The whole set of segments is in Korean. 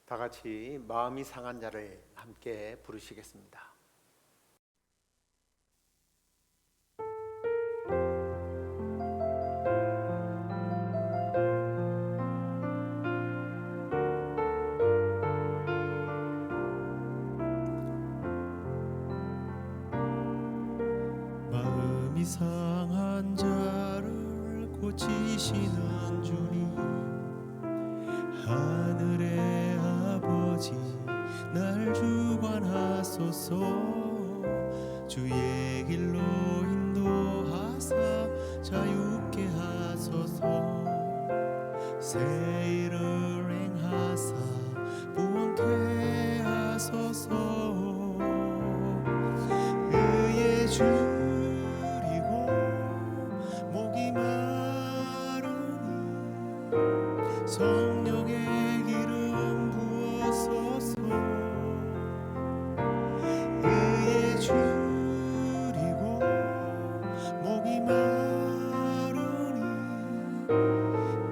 다 같이 마음이 상한 자를 함께 부르시겠습니다. 마음이 상한 자를 고치시는 주님, 하늘의 아버지 날 주관하소서. 주의 길로 인도하사 자유케 하소서. 새 일을 행하사 부원케 하소서. 의의 줄이고 목이 마르니 성령의 기름 부어소서. 의의 줄이고 목이 마르니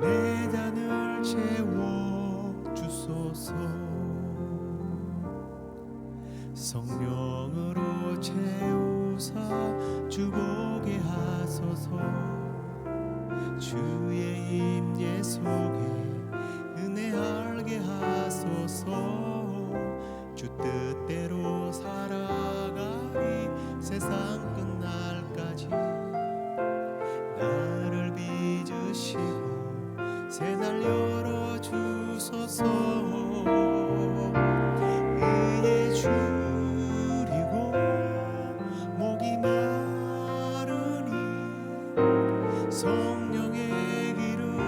내 잔을 채워 주소서. 성령으로 채우사 주보게 하소서. 주의 임재 속에 은혜 알게 하소서. 주 뜻대로 살아가리 세상 끝날까지. 나를 빚으시고 새날 열어주소서. 의의 줄이고 목이 마르니 성령의 기름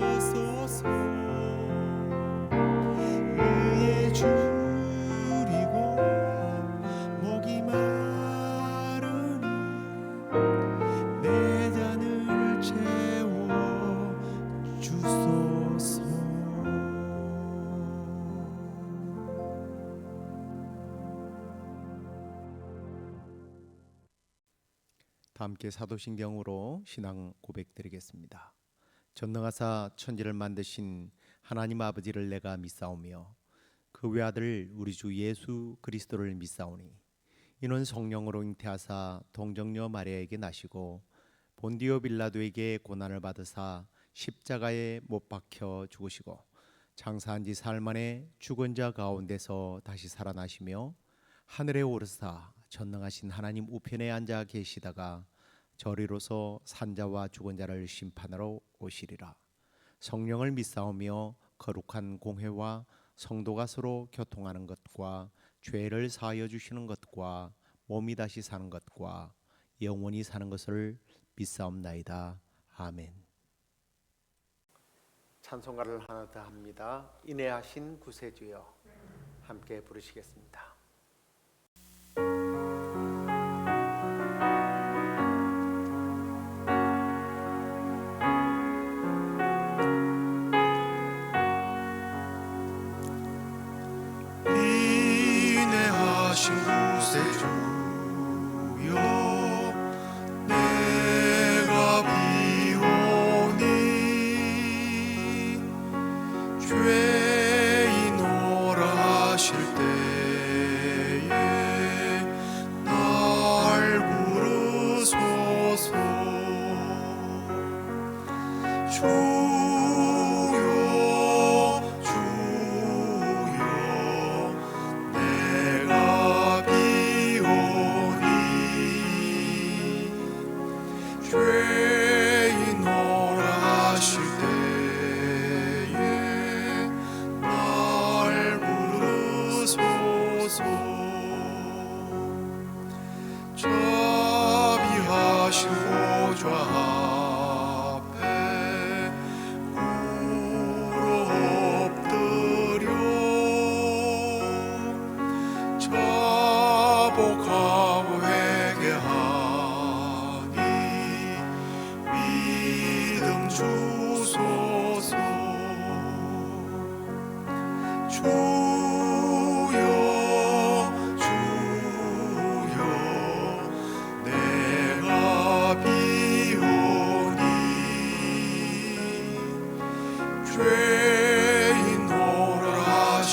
부어소서. 의의 줄이고 목이 마르니 내 잔을 채워 주소서. 다 함께 사도신경으로 신앙 고백드리겠습니다. 전능하사 천지를 만드신 하나님 아버지를 내가 믿사오며 그 외아들 우리 주 예수 그리스도를 믿사오니 이는 성령으로 잉태하사 동정녀 마리아에게 나시고 본디오 빌라도에게 고난을 받으사 십자가에 못 박혀 죽으시고 장사한 지 사흘 만에 죽은 자 가운데서 다시 살아나시며 하늘에 오르사 전능하신 하나님 우편에 앉아 계시다가 저리로서 산자와 죽은 자를 심판하러 오시리라. 성령을 믿사오며 거룩한 공회와 성도가 서로 교통하는 것과 죄를 사하여 주시는 것과 몸이 다시 사는 것과 영원히 사는 것을 믿사옵나이다. 아멘. 찬송가를 하나 더 합니다. 인애하신 구세주여 함께 부르시겠습니다. 인애하신 구세주여 내가 비오니 죄인 오라 하실 때에 날 부르소서. 주여 주여 내가 비오니 죄인 오라 하실 때에 날 부르소서. 자비하신 보좌 앞에 꿇어 엎드려 자복하고 회개하니 믿음 주소서. 주여 주여 내가 비오니 죄인 오라 하실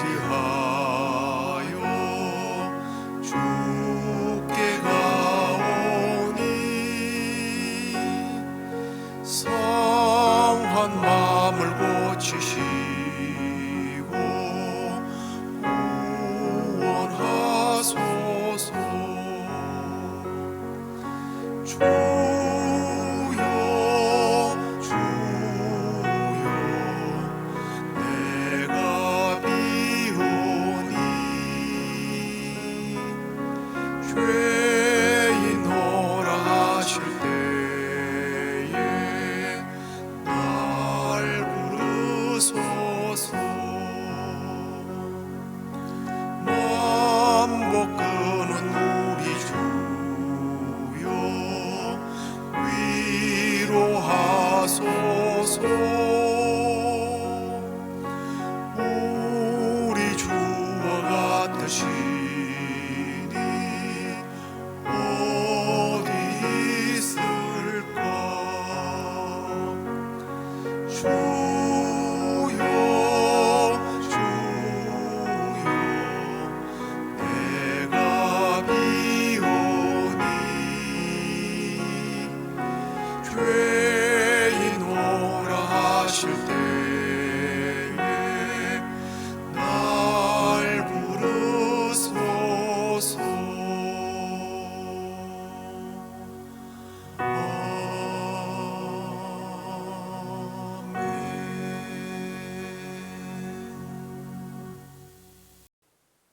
맞이하여 주께 가오니 상한 마음을 고치시고 구원하소서. 주여 주여 내가 비오니 죄인노라 하실 때에 날 부르소서. 만복 끄는 우리 주여 위로하소서. 우리 주와 같으시니 어디 있을까. 주여 주여 내가 비오니 죄인 오라 하실 때에 날 부르소서.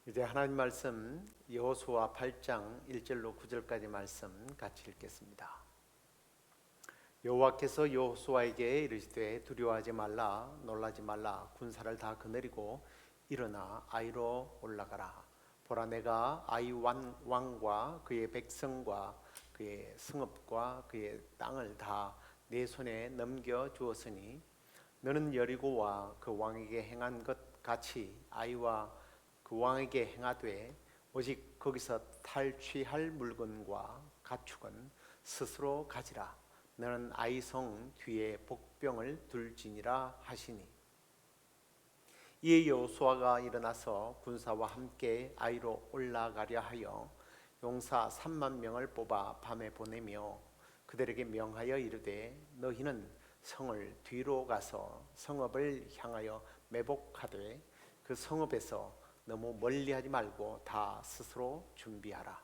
이제 하나님 말씀 여호수아 8장 1절로 9절까지 말씀 같이 읽겠습니다. 여호와께서 여호수아에게 이르시되 두려워하지 말라 놀라지 말라 군사를 다 거느리고 일어나 아이로 올라가라. 보라 내가 아이 왕과 그의 백성과 그의 성읍과 그의 땅을 다 내 손에 넘겨 주었으니 너는 여리고와 그 왕에게 행한 것 같이 아이와 그 왕에게 행하되 오직 거기서 탈취할 물건과 가축은 스스로 가지라. 너는 아이 성 뒤에 복병을 둘지니라 하시니. 이에 여호수아가 일어나서 군사와 함께 아이로 올라가려 하여 용사 3만 명을 뽑아 밤에 보내며 그들에게 명하여 이르되 너희는 성을 뒤로 가서 성읍을 향하여 매복하되 그 성읍에서 너무 멀리하지 말고 다 스스로 준비하라.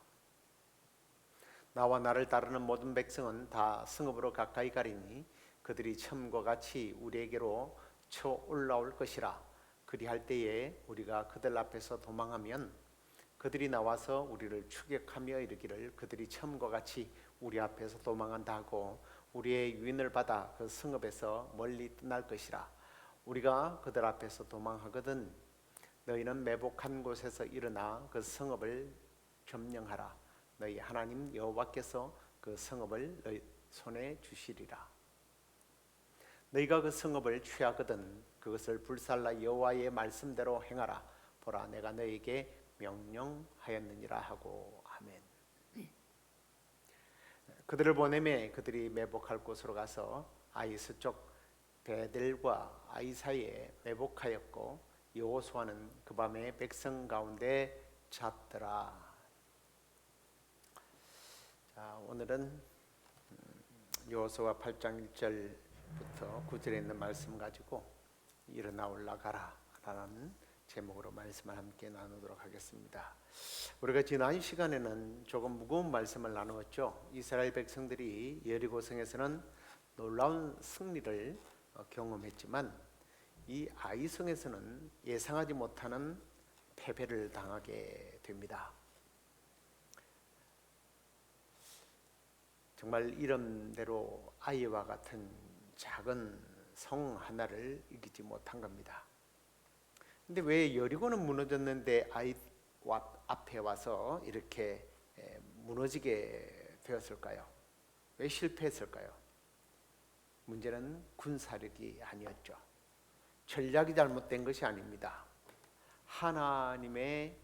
나와 나를 따르는 모든 백성은 다 성읍으로 가까이 가리니 그들이 처음과 같이 우리에게로 쳐 올라올 것이라. 그리할 때에 우리가 그들 앞에서 도망하면 그들이 나와서 우리를 추격하며 이르기를 그들이 처음과 같이 우리 앞에서 도망한다 하고 우리의 유인을 받아 그 성읍에서 멀리 떠날 것이라. 우리가 그들 앞에서 도망하거든 너희는 매복한 곳에서 일어나 그 성읍을 점령하라. 너희 하나님 여호와께서 그 성읍을 너희 손에 주시리라. 너희가 그 성읍을 취하거든 그것을 불살라 여호와의 말씀대로 행하라. 보라 내가 너희에게 명령하였느니라 하고. 아멘. 그들을 보내매 그들이 매복할 곳으로 가서 아이 서쪽 베델과 아이 사이에 매복하였고 여호수아는 그 밤에 백성 가운데 잤더라. 자, 오늘은 여호수아 8장 1절부터 9절에 있는 말씀 가지고 일어나 올라가라 라는 제목으로 말씀을 함께 나누도록 하겠습니다. 우리가 지난 시간에는 조금 무거운 말씀을 나누었죠. 이스라엘 백성들이 여리고성에서는 놀라운 승리를 경험했지만 이 아이성에서는 예상하지 못하는 패배를 당하게 됩니다. 정말 이름대로 아이와 같은 작은 성 하나를 이기지 못한 겁니다. 근데 왜 여리고는 무너졌는데 아이 앞에 와서 이렇게 무너지게 되었을까요? 왜 실패했을까요? 문제는 군사력이 아니었죠. 전략이 잘못된 것이 아닙니다. 하나님의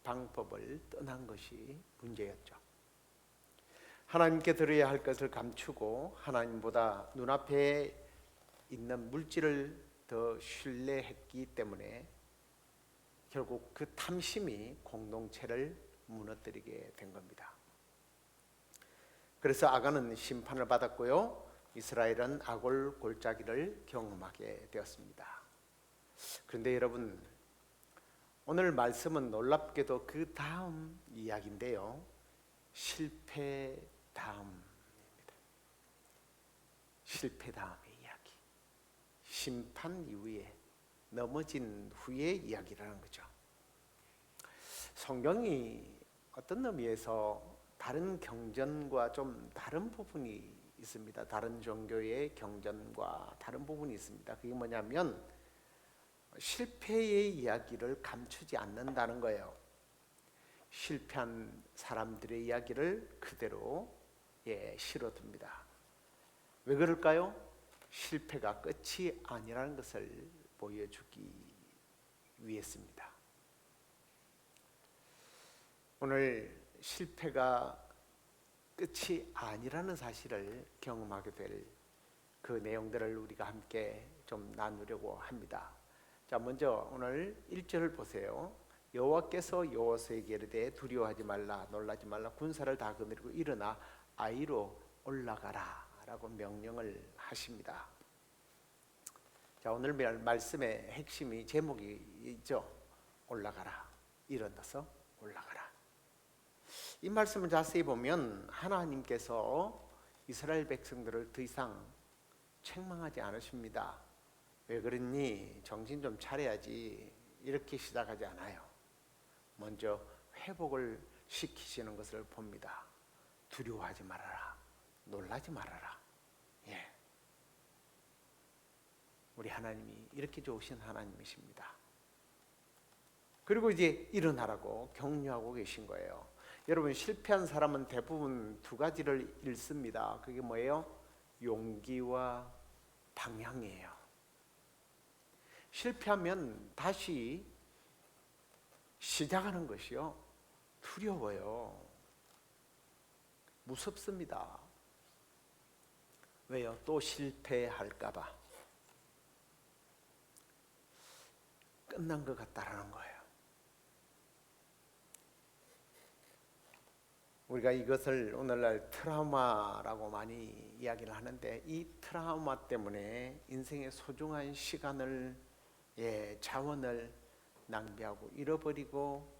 방법을 떠난 것이 문제였죠. 하나님께 드려야 할 것을 감추고 하나님보다 눈앞에 있는 물질을 더 신뢰했기 때문에 결국 그 탐심이 공동체를 무너뜨리게 된 겁니다. 그래서 아간은 심판을 받았고요. 이스라엘은 아골 골짜기를 경험하게 되었습니다. 그런데 여러분, 오늘 말씀은 놀랍게도 그 다음 이야기인데요. 실패 다음입니다. 실패 다음의 이야기. 심판 이후에 넘어진 후의 이야기라는 거죠. 성경이 어떤 의미에서 다른 경전과 좀 다른 부분이 있습니다. 다른 종교의 경전과 다른 부분이 있습니다. 그게 뭐냐면 실패의 이야기를 감추지 않는다는 거예요. 실패한 사람들의 이야기를 그대로 실어둡니다. 왜 그럴까요? 실패가 끝이 아니라는 것을 보여주기 위해서입니다. 오늘 실패가 끝이 아니라는 사실을 경험하게 될 그 내용들을 우리가 함께 좀 나누려고 합니다. 자, 먼저 오늘 1절을 보세요. 여호와께서 여호수아에게 이르되 두려워하지 말라, 놀라지 말라, 군사를 다 거느리고 일어나 아이로 올라가라 라고 명령을 하십니다. 자, 오늘 말씀의 핵심이 제목이 있죠. 올라가라, 일어나서 올라가라. 이 말씀을 자세히 보면 하나님께서 이스라엘 백성들을 더 이상 책망하지 않으십니다. 왜 그랬니? 정신 좀 차려야지. 이렇게 시작하지 않아요. 먼저 회복을 시키시는 것을 봅니다. 두려워하지 말아라, 놀라지 말아라. 예, 우리 하나님이 이렇게 좋으신 하나님이십니다. 그리고 이제 일어나라고 격려하고 계신 거예요. 여러분, 실패한 사람은 대부분 두 가지를 잃습니다. 그게 뭐예요? 용기와 방향이에요. 실패하면 다시 시작하는 것이요, 두려워요. 무섭습니다. 왜요? 또 실패할까 봐. 끝난 것 같다라는 거예요. 우리가 이것을 오늘날 트라우마라고 많이 이야기를 하는데, 이 트라우마 때문에 인생의 소중한 시간을, 자원을 낭비하고 잃어버리고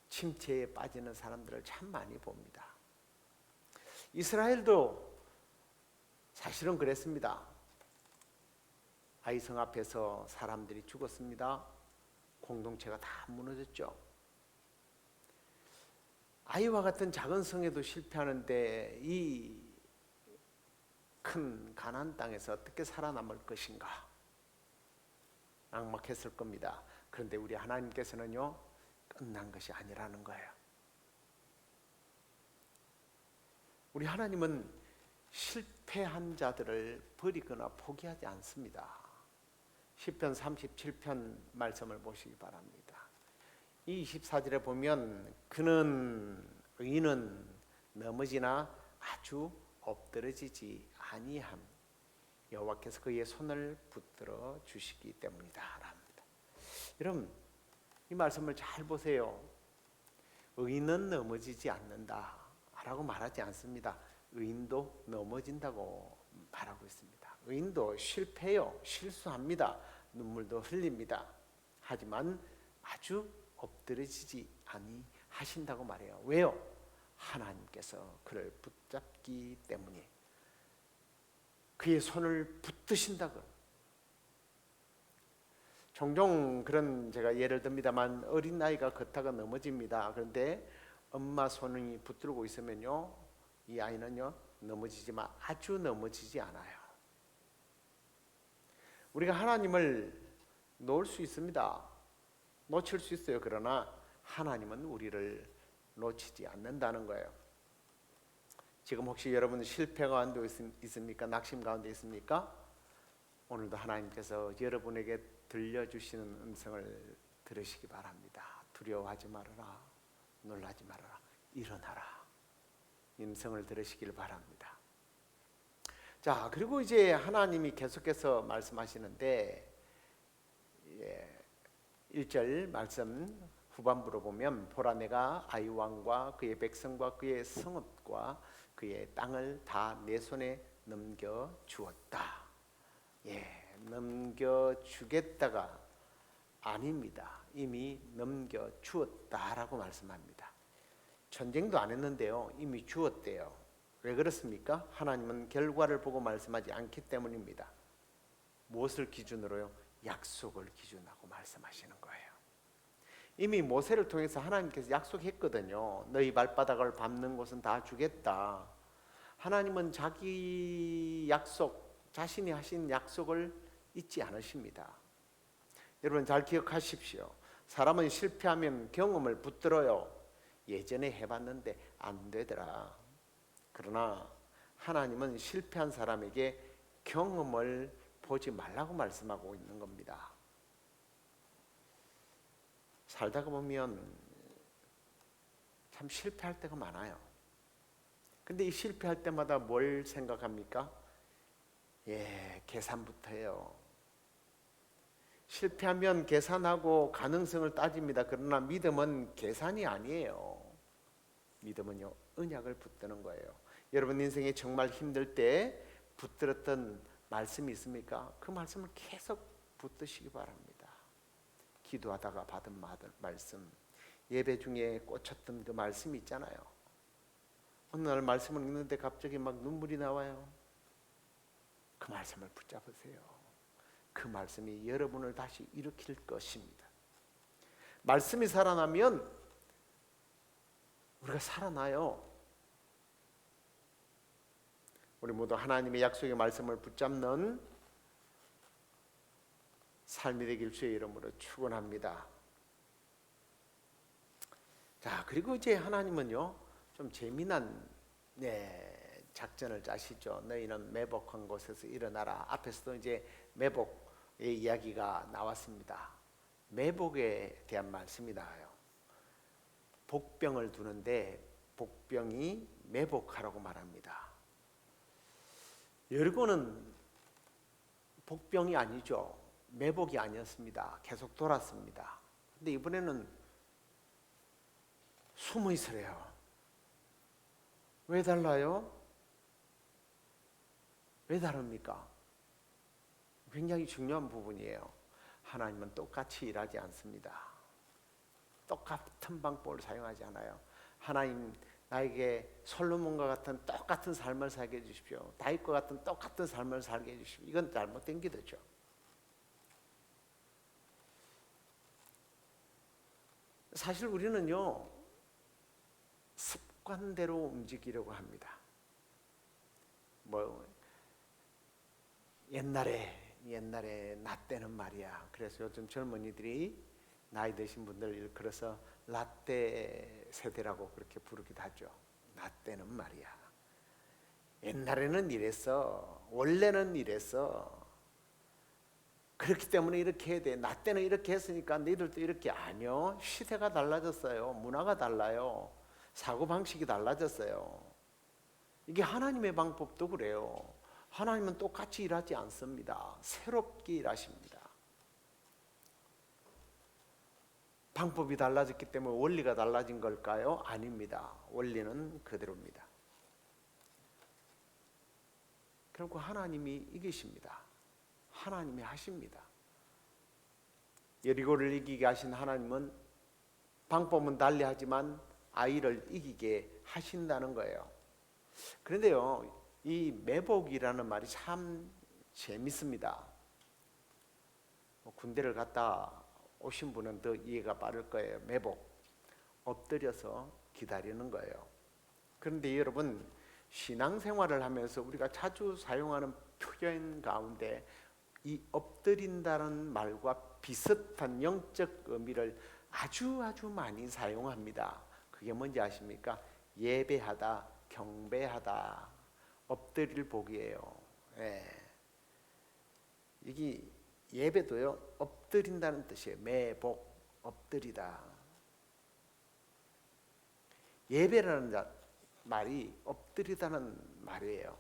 침체에 빠지는 사람들을 참 많이 봅니다. 이스라엘도 사실은 그랬습니다. 아이성 앞에서 사람들이 죽었습니다. 공동체가 다 무너졌죠. 아이와 같은 작은 성에도 실패하는데 이 큰 가나안 땅에서 어떻게 살아남을 것인가 막막했을 겁니다. 그런데 우리 하나님께서는요, 끝난 것이 아니라는 거예요. 우리 하나님은 실패한 자들을 버리거나 포기하지 않습니다. 시편 37편 말씀을 보시기 바랍니다. 이 24절에 보면 의인은 넘어지나 아주 엎드러지지 아니함, 여호와께서 그의 손을 붙들어 주시기 때문이다 합니다. 여러분, 이 말씀을 잘 보세요. 의인은 넘어지지 않는다 라고 말하지 않습니다. 의인도 넘어진다고 말하고 있습니다. 의인도 실패해요. 실수합니다. 눈물도 흘립니다. 하지만 아주 엎드러지지 아니하신다고 말해요. 왜요? 하나님께서 그를 붙잡기 때문에, 그의 손을 붙드신다고. 종종 그런 제가 예를 듭니다만, 어린 아이가 걷다가 넘어집니다. 그런데 엄마 손이 붙들고 있으면요, 이 아이는요 넘어지지만 아주 넘어지지 않아요. 우리가 하나님을 놓을 수 있습니다. 놓칠 수 있어요. 그러나 하나님은 우리를 놓치지 않는다는 거예요. 지금 혹시 여러분 실패 가운데 있습니까? 낙심 가운데 있습니까? 오늘도 하나님께서 여러분에게 들려주시는 음성을 들으시기 바랍니다. 두려워하지 말아라, 놀라지 말아라, 일어나라. 음성을 들으시길 바랍니다. 자, 그리고 이제 하나님이 계속해서 말씀하시는데, 1절 말씀 후반부로 보면 보라 내가 아이 왕과 그의 백성과 그의 성읍과 그의 땅을 다 내 손에 넘겨 주었다. 넘겨 주겠다가 아닙니다. 이미 넘겨 주었다라고 말씀합니다. 전쟁도 안 했는데요. 이미 주었대요. 왜 그렇습니까? 하나님은 결과를 보고 말씀하지 않기 때문입니다. 무엇을 기준으로요? 약속을 기준하고 말씀하시는 거예요. 이미 모세를 통해서 하나님께서 약속했거든요. 너희 발바닥을 밟는 곳은 다 주겠다. 하나님은 자기 약속, 자신이 하신 약속을 잊지 않으십니다. 여러분 잘 기억하십시오. 사람은 실패하면 경험을 붙들어요. 예전에 해봤는데 안 되더라. 그러나 하나님은 실패한 사람에게 경험을 보지 말라고 말씀하고 있는 겁니다. 살다가 보면 참 실패할 때가 많아요. 근데 이 실패할 때마다 뭘 생각합니까? 계산부터 해요. 실패하면 계산하고 가능성을 따집니다. 그러나 믿음은 계산이 아니에요. 믿음은요, 언약을 붙드는 거예요. 여러분 인생이 정말 힘들 때 붙들었던 말씀이 있습니까? 그 말씀을 계속 붙드시기 바랍니다. 기도하다가 받은 말씀, 예배 중에 꽂혔던 그 말씀이 있잖아요. 어느 날 말씀을 읽는데 갑자기 막 눈물이 나와요. 그 말씀을 붙잡으세요. 그 말씀이 여러분을 다시 일으킬 것입니다. 말씀이 살아나면 우리가 살아나요. 우리 모두 하나님의 약속의 말씀을 붙잡는 삶이 되길 주의 이름으로 축원합니다. 자, 그리고 이제 하나님은요, 좀 재미난 작전을 짜시죠. 너희는 매복한 곳에서 일어나라. 앞에서도 이제 매복의 이야기가 나왔습니다. 매복에 대한 말씀이 나와요. 복병을 두는데 복병이 매복하라고 말합니다. 여리고는 복병이 아니죠. 매복이 아니었습니다. 계속 돌았습니다. 근데 이번에는 숨어 있으래요. 왜 달라요? 왜 다릅니까? 굉장히 중요한 부분이에요. 하나님은 똑같이 일하지 않습니다. 똑같은 방법을 사용하지 않아요. 하나님 나에게 솔로몬과 같은 똑같은 삶을 살게 해주십시오. 다윗과 같은 똑같은 삶을 살게 해주십시오. 이건 잘못된 기도죠. 사실 우리는요, 습관대로 움직이려고 합니다. 옛날에 나 때는 말이야. 그래서 요즘 젊은이들이 나이 드신 분들 일컬어서 라떼 세대라고 그렇게 부르기도 하죠. 나 때는 말이야. 옛날에는 이랬어. 원래는 이랬어. 그렇기 때문에 이렇게 해야 돼. 나 때는 이렇게 했으니까 너희들도 이렇게. 아니요. 시대가 달라졌어요. 문화가 달라요. 사고방식이 달라졌어요. 이게 하나님의 방법도 그래요. 하나님은 똑같이 일하지 않습니다. 새롭게 일하십니다. 방법이 달라졌기 때문에 원리가 달라진 걸까요? 아닙니다. 원리는 그대로입니다. 결국 하나님이 이기십니다. 하나님이 하십니다. 여리고를 이기게 하신 하나님은 방법은 달리하지만 아이를 이기게 하신다는 거예요. 그런데요, 이 매복이라는 말이 참 재밌습니다. 군대를 갔다 오신 분은 더 이해가 빠를 거예요. 매복, 엎드려서 기다리는 거예요. 그런데 여러분, 신앙생활을 하면서 우리가 자주 사용하는 표현 가운데 이 엎드린다는 말과 비슷한 영적 의미를 아주 많이 사용합니다. 그게 뭔지 아십니까? 예배하다, 경배하다, 엎드릴 복이에요. 이게 예배도요, 엎드린다는 뜻이에요. 매복, 엎드리다. 예배라는 말이 엎드리다는 말이에요.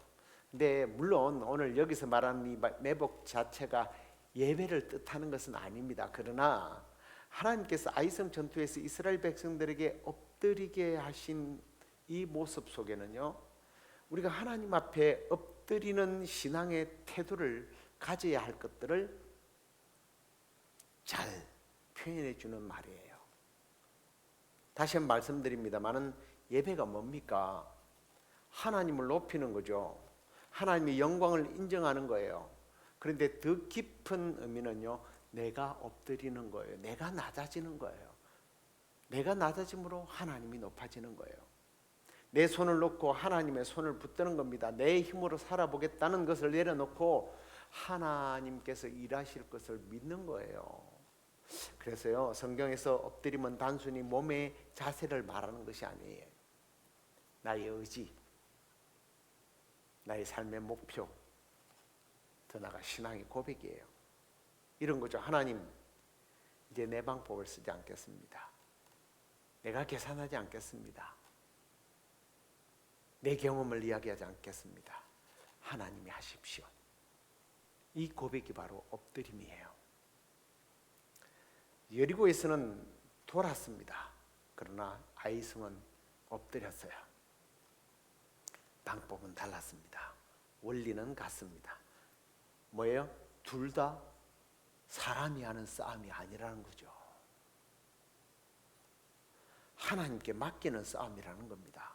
근데 물론 오늘 여기서 말하는 이 매복 자체가 예배를 뜻하는 것은 아닙니다. 그러나 하나님께서 아이성 전투에서 이스라엘 백성들에게 엎드리게 하신 이 모습 속에는요, 우리가 하나님 앞에 엎드리는 신앙의 태도를 가져야 할 것들을 잘 표현해 주는 말이에요. 다시 한번 말씀드립니다만은 예배가 뭡니까? 하나님을 높이는 거죠. 하나님의 영광을 인정하는 거예요. 그런데 더 깊은 의미는요, 내가 엎드리는 거예요. 내가 낮아지는 거예요. 내가 낮아짐으로 하나님이 높아지는 거예요. 내 손을 놓고 하나님의 손을 붙드는 겁니다. 내 힘으로 살아보겠다는 것을 내려놓고 하나님께서 일하실 것을 믿는 거예요. 그래서요, 성경에서 엎드림은 단순히 몸의 자세를 말하는 것이 아니에요. 나의 의지, 나의 삶의 목표, 더 나아가 신앙의 고백이에요. 이런 거죠. 하나님, 이제 내 방법을 쓰지 않겠습니다. 내가 계산하지 않겠습니다. 내 경험을 이야기하지 않겠습니다. 하나님이 하십시오. 이 고백이 바로 엎드림이에요. 여리고에서는 돌았습니다. 그러나 아이성은 엎드렸어요. 방법은 달랐습니다. 원리는 같습니다. 뭐예요? 둘 다 사람이 하는 싸움이 아니라는 거죠. 하나님께 맡기는 싸움이라는 겁니다.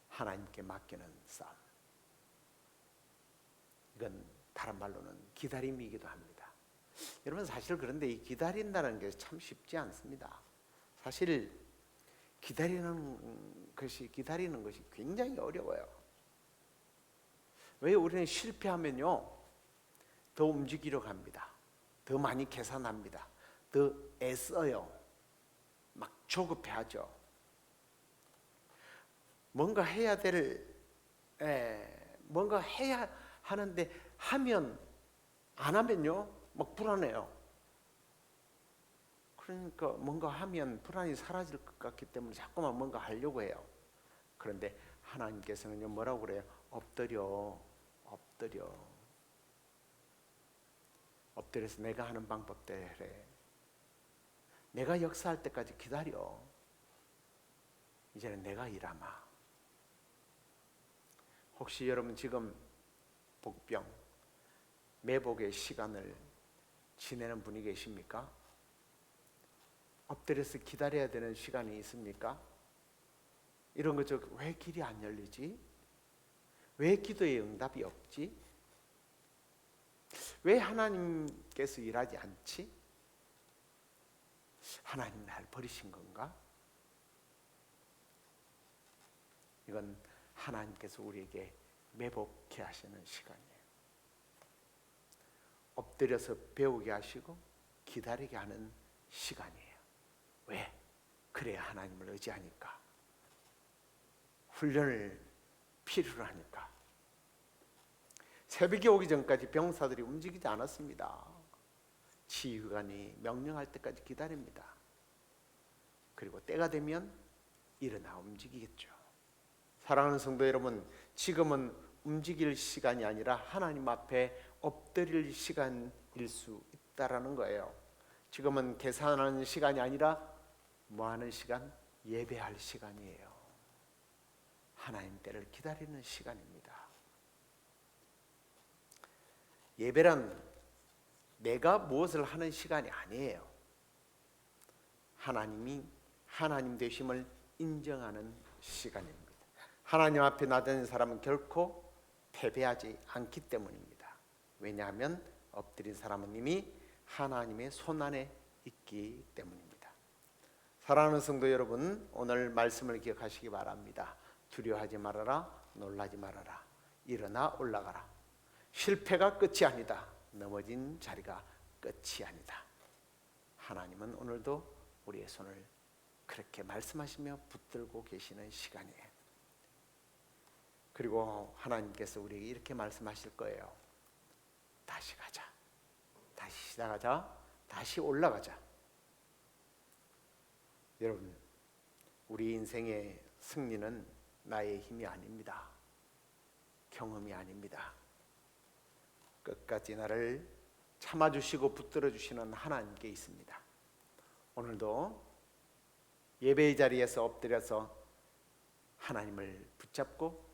하나님께 맡기는 싸움. 이건 다른 말로는 기다림이기도 합니다. 여러분, 사실 그런데 이 기다린다는 게 참 쉽지 않습니다. 사실 기다리는 것이 굉장히 어려워요. 왜? 우리는 실패하면요, 더 움직이려고 합니다. 더 많이 계산합니다. 더 애써요. 막 조급해하죠. 뭔가 해야 하는데 하면 안 하면요, 막 불안해요. 그러니까 뭔가 하면 불안이 사라질 것 같기 때문에 자꾸만 뭔가 하려고 해요. 그런데 하나님께서는요, 뭐라고 그래요? 엎드려. 엎드려서 내가 하는 방법대로 해. 내가 역사할 때까지 기다려. 이제는 내가 일하마. 혹시 여러분 지금 복병, 매복의 시간을 지내는 분이 계십니까? 엎드려서 기다려야 되는 시간이 있습니까? 이런 거죠. 왜 길이 안 열리지? 왜 기도에 응답이 없지? 왜 하나님께서 일하지 않지? 하나님 날 버리신 건가? 이건 하나님께서 우리에게 매복케 하시는 시간이에요. 엎드려서 배우게 하시고 기다리게 하는 시간이에요. 왜? 그래야 하나님을 의지하니까. 훈련을 필요로 하니까. 새벽에 오기 전까지 병사들이 움직이지 않았습니다. 지휘관이 명령할 때까지 기다립니다. 그리고 때가 되면 일어나 움직이겠죠. 사랑하는 성도 여러분, 지금은 움직일 시간이 아니라 하나님 앞에 엎드릴 시간일 수 있다라는 거예요. 지금은 계산하는 시간이 아니라 뭐 하는 시간? 예배할 시간이에요. 하나님 때를 기다리는 시간입니다. 예배란 내가 무엇을 하는 시간이 아니에요. 하나님이 하나님 되심을 인정하는 시간입니다. 하나님 앞에 나대는 사람은 결코 패배하지 않기 때문입니다. 왜냐하면 엎드린 사람은 이미 하나님의 손안에 있기 때문입니다. 사랑하는 성도 여러분, 오늘 말씀을 기억하시기 바랍니다. 두려워하지 말아라, 놀라지 말아라, 일어나 올라가라. 실패가 끝이 아니다. 넘어진 자리가 끝이 아니다. 하나님은 오늘도 우리의 손을 그렇게 말씀하시며 붙들고 계시는 시간이에요. 그리고 하나님께서 우리에게 이렇게 말씀하실 거예요. 다시 가자. 다시 시작하자. 다시 올라가자. 여러분, 우리 인생의 승리는 나의 힘이 아닙니다. 경험이 아닙니다. 끝까지 나를 참아주시고 붙들어주시는 하나님께 있습니다. 오늘도 예배의 자리에서 엎드려서 하나님을 붙잡고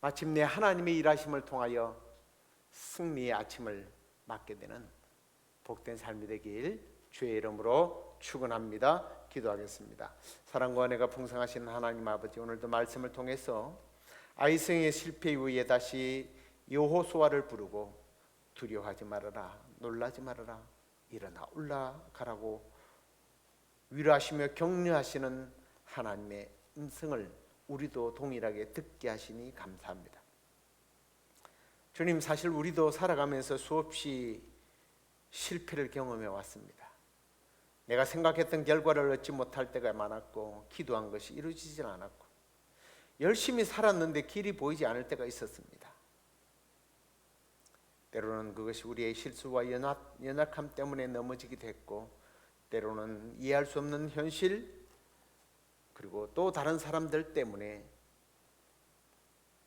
마침내 하나님의 일하심을 통하여 승리의 아침을 맞게 되는 복된 삶이 되길 주의 이름으로 축원합니다. 기도하겠습니다. 사랑과 은혜가 풍성하신 하나님 아버지, 오늘도 말씀을 통해서 아이성의 실패 이후에 다시 여호수아를 부르고 두려워하지 말아라, 놀라지 말아라, 일어나 올라가라고 위로하시며 격려하시는 하나님의 음성을 우리도 동일하게 듣게 하시니 감사합니다. 주님, 사실 우리도 살아가면서 수없이 실패를 경험해 왔습니다. 내가 생각했던 결과를 얻지 못할 때가 많았고, 기도한 것이 이루어지질 않았고, 열심히 살았는데 길이 보이지 않을 때가 있었습니다. 때로는 그것이 우리의 실수와 연약함 때문에 넘어지기도 했고, 때로는 이해할 수 없는 현실, 그리고 또 다른 사람들 때문에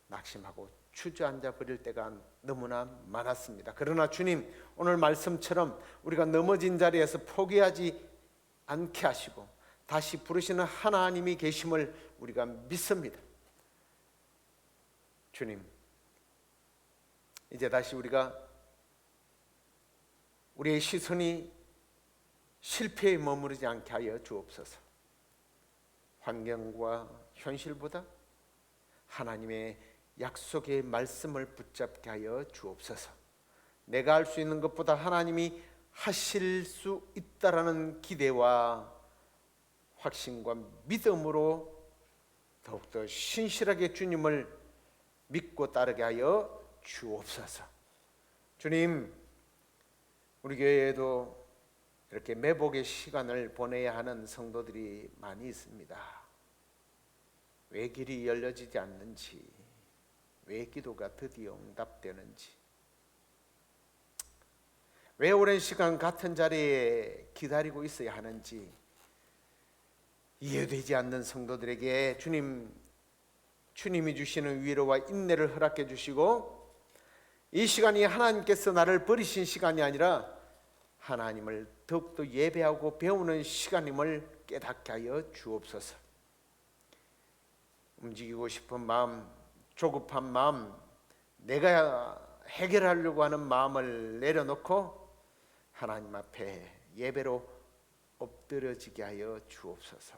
낙심하고 주저앉아 버릴 때가 너무나 많았습니다. 그러나 주님, 오늘 말씀처럼 우리가 넘어진 자리에서 포기하지 않게 하시고 다시 부르시는 하나님이 계심을 우리가 믿습니다. 주님, 이제 다시 우리의 시선이 실패에 머무르지 않게 하여 주옵소서. 환경과 현실보다 하나님의 약속의 말씀을 붙잡게 하여 주옵소서. 내가 할 수 있는 것보다 하나님이 하실 수 있다라는 기대와 확신과 믿음으로 더욱더 신실하게 주님을 믿고 따르게 하여 주옵소서. 주님, 우리 교회에도 이렇게 매복의 시간을 보내야 하는 성도들이 많이 있습니다. 왜 길이 열려지지 않는지, 왜 기도가 드디어 응답되는지, 왜 오랜 시간 같은 자리에 기다리고 있어야 하는지 이해되지 않는 성도들에게 주님이 주시는 위로와 인내를 허락해 주시고, 이 시간이 하나님께서 나를 버리신 시간이 아니라 하나님을 더욱더 예배하고 배우는 시간임을 깨닫게 하여 주옵소서. 움직이고 싶은 마음, 조급한 마음, 내가 해결하려고 하는 마음을 내려놓고 하나님 앞에 예배로 엎드려지게 하여 주옵소서.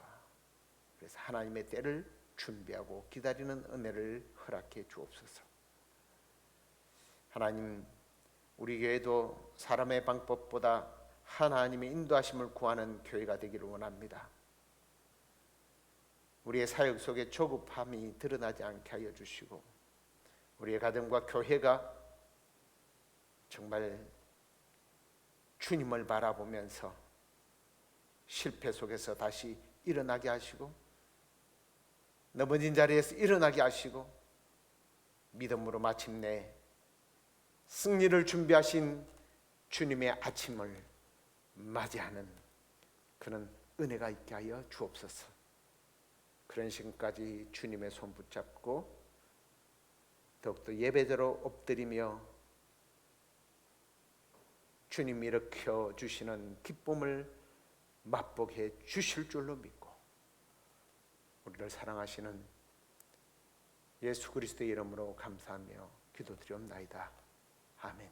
그래서 하나님의 때를 준비하고 기다리는 은혜를 허락해 주옵소서. 하나님, 우리 교회도 사람의 방법보다 하나님의 인도하심을 구하는 교회가 되기를 원합니다. 우리의 사역 속에 조급함이 드러나지 않게 하여 주시고, 우리의 가정과 교회가 정말 주님을 바라보면서 실패 속에서 다시 일어나게 하시고, 넘어진 자리에서 일어나게 하시고, 믿음으로 마침내 승리를 준비하신 주님의 아침을 맞이하는 그런 은혜가 있게 하여 주옵소서. 그런 시간까지 주님의 손 붙잡고 더욱더 예배대로 엎드리며 주님이 일으켜 주시는 기쁨을 맛보게 해 주실 줄로 믿고, 우리를 사랑하시는 예수 그리스도의 이름으로 감사하며 기도드리옵나이다. 아멘.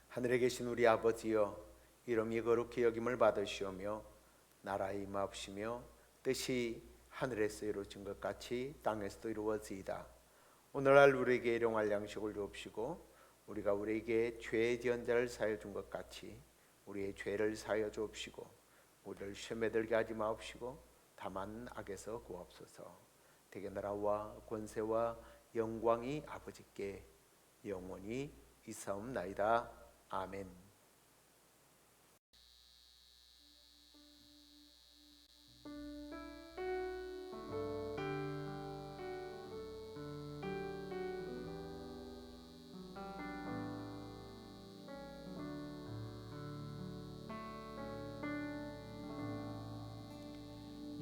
하늘에 계신 우리 아버지여, 이름이 거룩히 여김을 받으시오며 나라의 임하옵시며 뜻이 하늘에서 이루어진 것 같이 땅에서도 이루어지이다. 오늘날 우리에게 일용할 양식을 주옵시고, 우리가 우리에게 죄 지은 자를 사하여 준 것 같이 우리의 죄를 사하여 주옵시고, 우리를 시험에 들게 하지 마옵시고 다만 악에서 구하옵소서. 대개 나라와 권세와 영광이 아버지께 영원히 있사옵나이다. 아멘.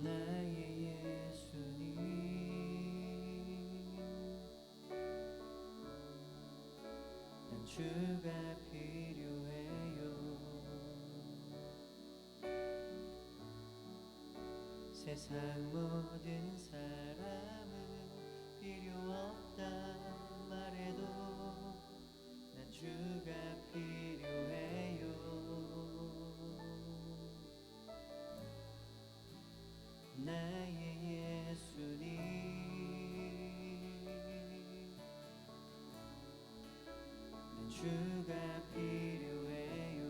나의 예수님, 난 주가 주가 필요해요. 세상 모든 사람은 필요 없다 말해도 난 주가 필요해요. 나의 예수님 난 주가 필요해요.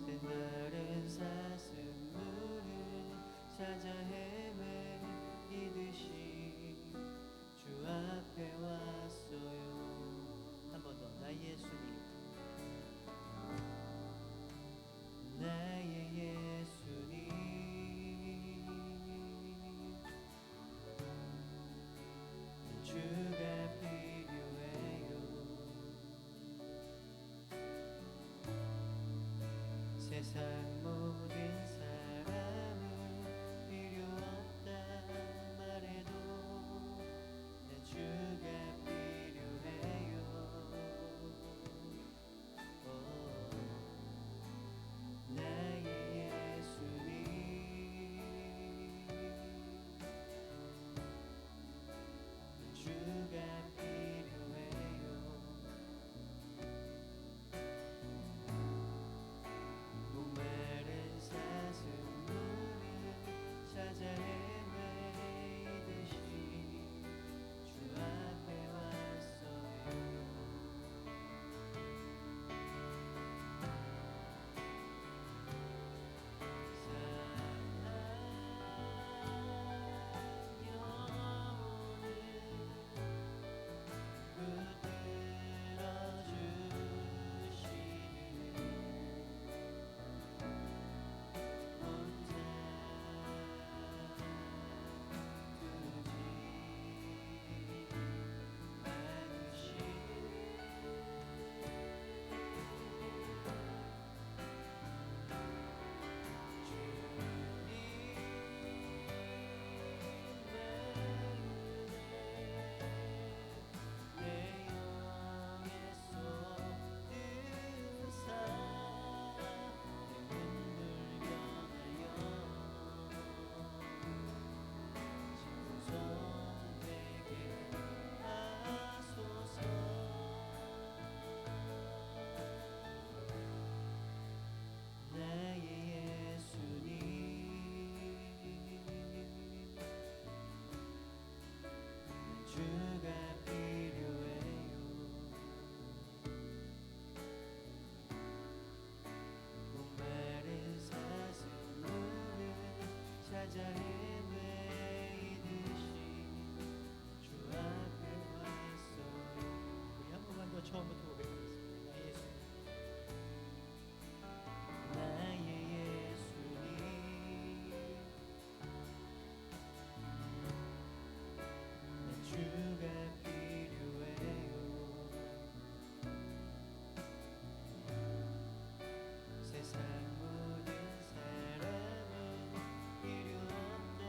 새마른 사슴물을 찾아 헤매이듯이 주 앞에 왔어요. 한 번 더. 나의 예수님 나의 예수님 주가 필요해요. 세상 모든 사람은 필요 없다 말해도 내 주가 필요해요. 나의 예수님 주가 필요해요. 목마른 사슴물을 찾아 헤매이듯이 주 앞에 왔어요. 주가 필요해요. 목마른 사슴물을 찾아 헤매이듯이 주 앞에 왔어요. 우리 한 번만 더 처음부터 고백하겠습니다. 나의 예수님 내 주가 필요해요. 세상 모든 사람은 필요 없다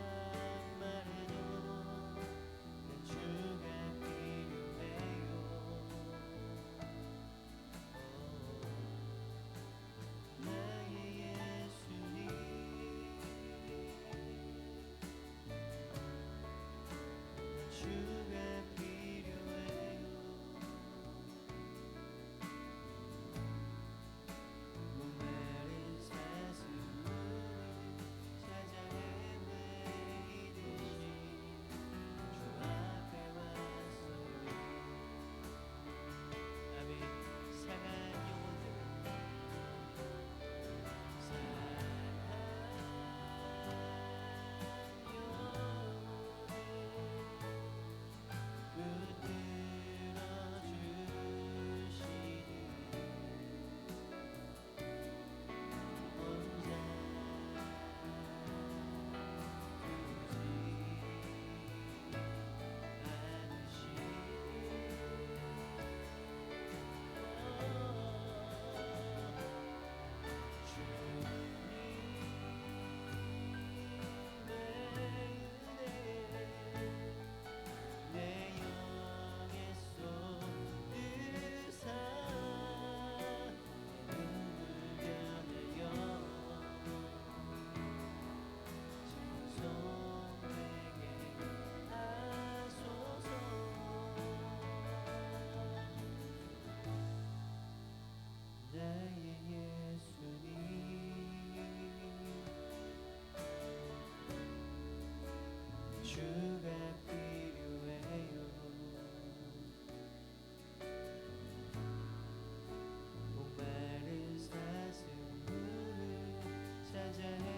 찬양해